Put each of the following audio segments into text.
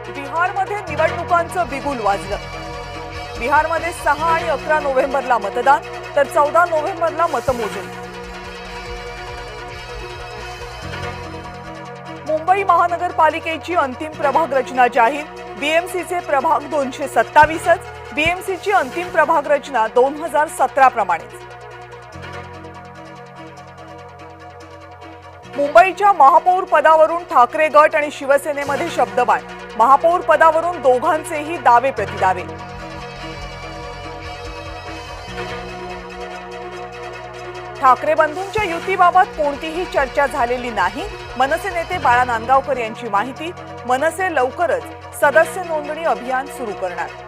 बिहारमध्ये निवडणुकांचं बिगुल वाजलं। बिहारमध्ये 6 आणि 11 नोव्हेंबरला मतदान तर 14 नोव्हेंबरला मतमोजणी। मुंबई महानगरपालिकेची अंतिम प्रभाग रचना जाहीर। बीएमसीचे प्रभाग 227च, बीएमसीची अंतिम प्रभाग रचना 2017 प्रमाणेच। मुंबईच्या महापौर पदावरून ठाकरे गट आणि शिवसेनेमध्ये शब्दबाण। महापौर पदावरून दोघांचेही दावे प्रतिदावे। ठाकरे बंधूंच्या युतीबाबत कोणतीही चर्चा झालेली नाही। मनसे नेते बाळा नांदगावकर यांची माहिती। मनसे लवकरच सदस्य नोंदणी अभियान सुरू करणार।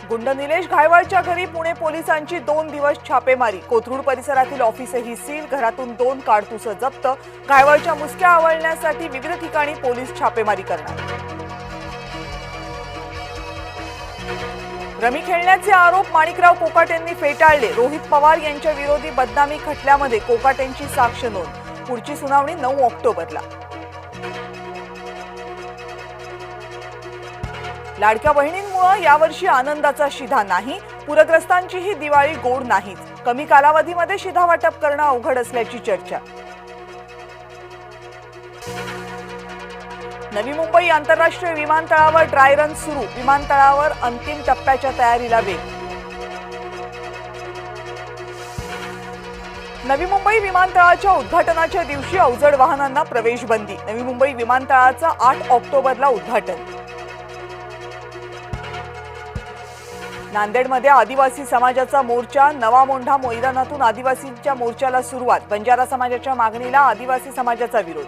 गुंड निलेश घायवळच्या घरी पुणे पोलिसांची 2 दिवस छापेमारी। कोथरूड परिसरातील ऑफिसही सील, घरातून 2 कारतूस जप्त। घायवळच्या मुसक्या आवळण्यासाठी विविध ठिकाणी पोलीस छापेमारी करणार। रमी खेळण्याचे आरोप माणिकराव कोकाटेंनी फेटाळले। रोहित पवार यांच्या विरोधी बदनामी खटल्यामध्ये कोकाटेंची साक्ष नोंद। पुढची सुनावणी 9 ऑक्टोबरला। लाडक्या बहिणींमुळे यावर्षी आनंदाचा शिधा नाही। पूरग्रस्तांचीही दिवाळी गोड नाहीच। कमी कालावधीमध्ये शिधा वाटप करणं अवघड असल्याची चर्चा। नवी मुंबई आंतरराष्ट्रीय विमानतळावर ड्राय रन सुरू। विमानतळावर अंतिम टप्प्याच्या तयारीला वेग। नवी मुंबई विमानतळाच्या उद्घाटनाच्या दिवशी अवजड वाहनांना प्रवेश बंदी। नवी मुंबई विमानतळाचं 8 ऑक्टोबरला उद्घाटन। नांदेडमध्ये आदिवासी समाजाचा मोर्चा। नवा मोंढा मैदानातून आदिवासींच्या मोर्चाला सुरुवात। बंजारा समाजाच्या मागणीला आदिवासी समाजाचा विरोध।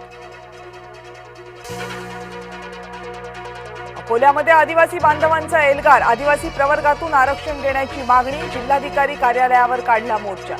अकोल्यामध्ये आदिवासी बांधवांचा एल्गार। आदिवासी प्रवर्गातून आरक्षण देण्याची मागणी। जिल्हाधिकारी कार्यालयावर काढला मोर्चा।